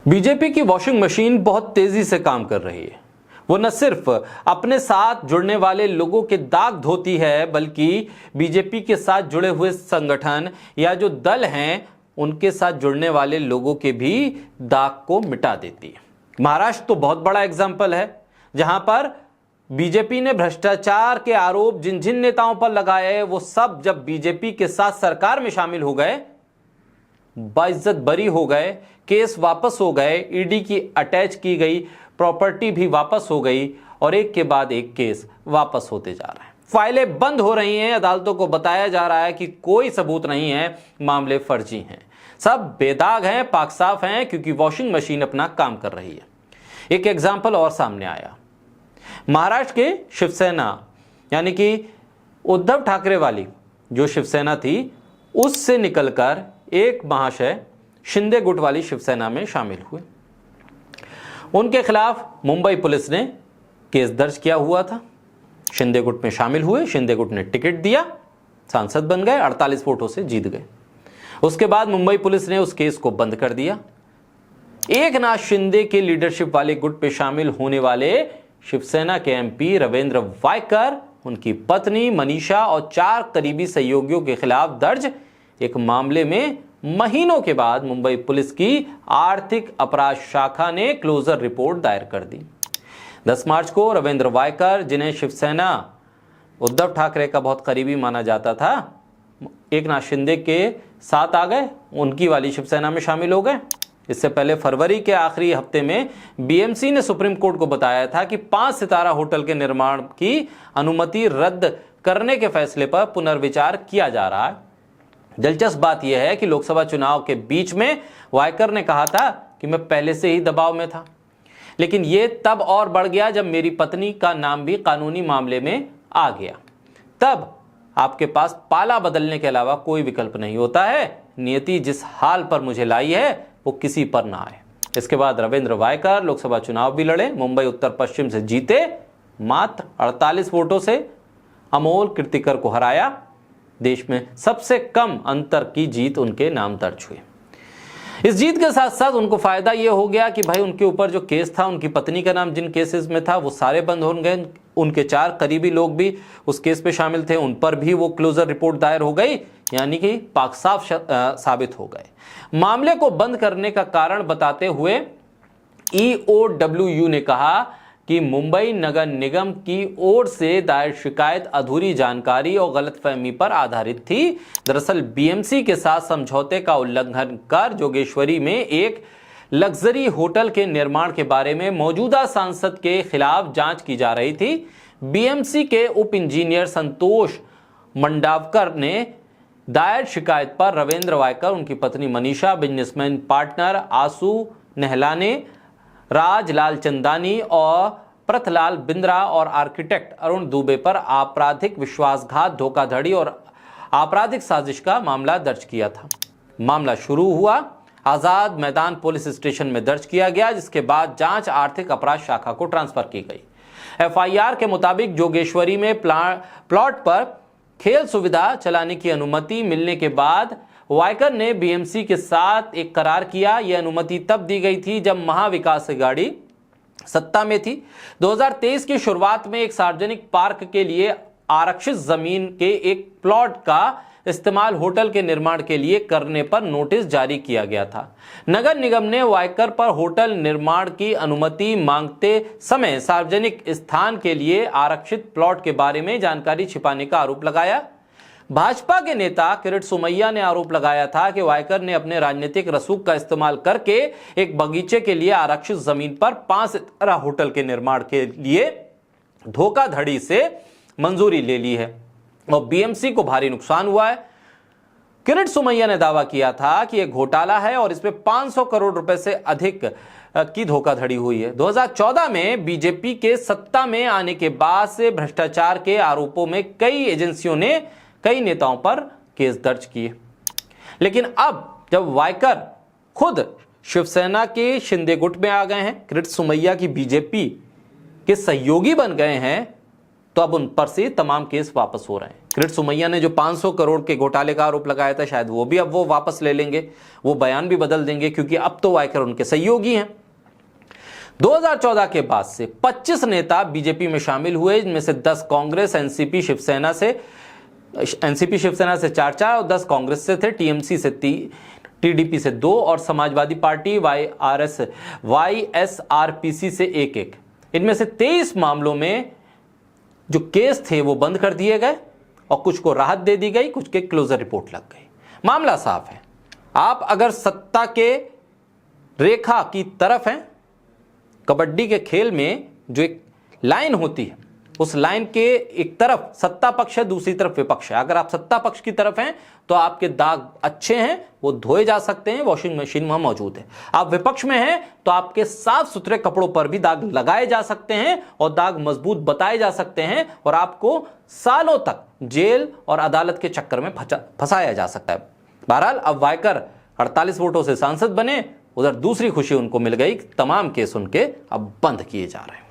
BJP की washing machine बहुत तेजी से काम कर रही है। वो न सिर्फ अपने साथ जुड़ने वाले लोगों के दाग धोती है, बल्कि बीजेपी के साथ जुड़े हुए संगठन या जो दल हैं उनके साथ जुड़ने वाले लोगों के भी दाग को मिटा देती है। महाराष्ट्र तो बहुत बड़ा एग्जाम्पल है, जहां पर बीजेपी ने भ्रष्टाचार के आरोप जिन जिन नेताओं पर लगाए, वो सब जब बीजेपी के साथ सरकार में शामिल हो गए, बाइज्जत बरी हो गए, केस वापस हो गए, ईडी की अटैच की गई प्रॉपर्टी भी वापस हो गई और एक के बाद एक केस वापस होते जा रहे हैं। फाइलें बंद हो रही हैं, अदालतों को बताया जा रहा है कि कोई सबूत नहीं है, मामले फर्जी हैं, सब बेदाग हैं, पाक साफ हैं, क्योंकि वॉशिंग मशीन अपना काम कर रही है। एक एग्जाम्पल और सामने आया, महाराष्ट्र के शिवसेना यानी कि उद्धव ठाकरे वाली जो शिवसेना थी, उससे निकलकर एक महाशय शिंदे गुट वाली शिवसेना में शामिल हुए। उनके खिलाफ मुंबई पुलिस ने केस दर्ज किया हुआ था। शिंदे गुट में शामिल हुए, शिंदे गुट ने टिकट दिया, सांसद बन गए, 48 वोटों से जीत गए। उसके बाद मुंबई पुलिस ने उस केस को बंद कर दिया। एकनाथ शिंदे के लीडरशिप वाले गुट पे शामिल होने वाले शिवसेना के एमपी रविंद्र वायकर, उनकी पत्नी मनीषा और 4 करीबी सहयोगियों के खिलाफ दर्ज एक मामले में महीनों के बाद मुंबई पुलिस की आर्थिक अपराध शाखा ने क्लोजर रिपोर्ट दायर कर दी। 10 मार्च को रविंद्र वायकर, जिन्हें शिवसेना उद्धव ठाकरे का बहुत करीबी माना जाता था, एकनाथ शिंदे के साथ आ गए, उनकी वाली शिवसेना में शामिल हो गए। इससे पहले फरवरी के आखिरी हफ्ते में बीएमसी ने सुप्रीम कोर्ट को बताया था कि 5 सितारा होटल के निर्माण की अनुमति रद्द करने के फैसले पर पुनर्विचार किया जा रहा है। दिलचस्प बात यह है कि लोकसभा चुनाव के बीच में वायकर ने कहा था कि मैं पहले से ही दबाव में था, लेकिन यह तब और बढ़ गया जब मेरी पत्नी का नाम भी कानूनी मामले में आ गया। तब आपके पास पाला बदलने के अलावा कोई विकल्प नहीं होता है। नियति जिस हाल पर मुझे लाई है वो किसी पर ना आए। इसके बाद रविंद्र वायकर लोकसभा चुनाव भी लड़े, मुंबई उत्तर पश्चिम से जीते, मात्र 48 वोटों से अमोल कीर्तिकर को हराया। देश में सबसे कम अंतर की जीत उनके नाम दर्ज हुई। इस जीत के साथ साथ उनको फायदा यह हो गया कि भाई उनके ऊपर जो केस था, उनकी पत्नी का नाम जिन केसेस में था वो सारे बंद हो गए। उनके 4 करीबी लोग भी उस केस पे शामिल थे, उन पर भी वो क्लोजर रिपोर्ट दायर हो गई, यानी कि पाक साफ साबित हो गए। मामले को बंद करने का कारण बताते हुए EOW ने कहा कि मुंबई नगर निगम की ओर से दायर शिकायत अधूरी जानकारी और गलतफहमी पर आधारित थी। दरअसल बीएमसी के साथ समझौते का उल्लंघन कर जोगेश्वरी में एक लग्जरी होटल के निर्माण के बारे में मौजूदा सांसद के खिलाफ जांच की जा रही थी। बीएमसी के उप इंजीनियर संतोष मंडावकर ने दायर शिकायत पर रविंद्र वायकर, उनकी पत्नी मनीषा, बिजनेसमैन पार्टनर आसू नेहलाने, राज लालचंदानी और प्रथलाल बिंद्रा और आर्किटेक्ट अरुण दुबे पर आपराधिक विश्वासघात, धोखाधड़ी और आपराधिक साजिश का मामला दर्ज किया था। मामला शुरू हुआ, आजाद मैदान पुलिस स्टेशन में दर्ज किया गया, जिसके बाद जांच आर्थिक अपराध शाखा को ट्रांसफर की गई। एफआईआर के मुताबिक जोगेश्वरी में प्लॉट पर खेल सुविधा चलाने की अनुमति मिलने के बाद वायकर ने बीएमसी के साथ एक करार किया। यह अनुमति तब दी गई थी जब महाविकास अघाड़ी सत्ता में थी। 2023 की शुरुआत में एक सार्वजनिक पार्क के लिए आरक्षित जमीन के एक प्लॉट का इस्तेमाल होटल के निर्माण के लिए करने पर नोटिस जारी किया गया था। नगर निगम ने वायकर पर होटल निर्माण की अनुमति मांगते समय सार्वजनिक स्थान के लिए आरक्षित प्लॉट के बारे में जानकारी छिपाने का आरोप लगाया। भाजपा के नेता किरीट सोमैया ने आरोप लगाया था कि वायकर ने अपने राजनीतिक रसूख का इस्तेमाल करके एक बगीचे के लिए आरक्षित जमीन पर 5 सितारा होटल के निर्माण के लिए धोखाधड़ी से मंजूरी ले ली है और बीएमसी को भारी नुकसान हुआ है। किरीट सोमैया ने दावा किया था कि यह घोटाला है और इसमें 500 करोड़ रुपए से अधिक की धोखाधड़ी हुई है। 2014 में बीजेपी के सत्ता में आने के बाद से भ्रष्टाचार के आरोपों में कई एजेंसियों ने कई नेताओं पर केस दर्ज किए, लेकिन अब जब वायकर खुद शिवसेना के शिंदे गुट में आ गए हैं, किरीट सोमैया की बीजेपी के सहयोगी बन गए हैं, तो अब उन पर से तमाम केस वापस हो रहे हैं। किरीट सोमैया ने जो 500 करोड़ के घोटाले का आरोप लगाया था, शायद वो भी अब वो वापस ले लेंगे, वो बयान भी बदल देंगे, क्योंकि अब तो वायकर उनके सहयोगी हैं। 2014 के बाद से 25 नेता बीजेपी में शामिल हुए, इनमें से 10 कांग्रेस, एनसीपी शिवसेना से 4 और 10 कांग्रेस से थे, टीएमसी से 3, टीडीपी से 2 और समाजवादी पार्टी वाईएसआरपीसी से 1-1। इनमें से 23 मामलों में जो केस थे वो बंद कर दिए गए और कुछ को राहत दे दी गई, कुछ के क्लोजर रिपोर्ट लग गई। मामला साफ है, आप अगर सत्ता के रेखा की तरफ हैं, कबड्डी के खेल में जो एक लाइन होती है, उस लाइन के एक तरफ सत्ता पक्ष है, दूसरी तरफ विपक्ष है। अगर आप सत्ता पक्ष की तरफ हैं तो आपके दाग अच्छे हैं, वो धोए जा सकते हैं, वॉशिंग मशीन वहां मौजूद है। आप विपक्ष में हैं तो आपके साफ सुथरे कपड़ों पर भी दाग लगाए जा सकते हैं और दाग मजबूत बताए जा सकते हैं और आपको सालों तक जेल और अदालत के चक्कर में फंसाया जा सकता है। बहरहाल अब वायकर 48 वोटों से सांसद बने, उधर दूसरी खुशी उनको मिल गई, तमाम केस उनके अब बंद किए जा रहे हैं।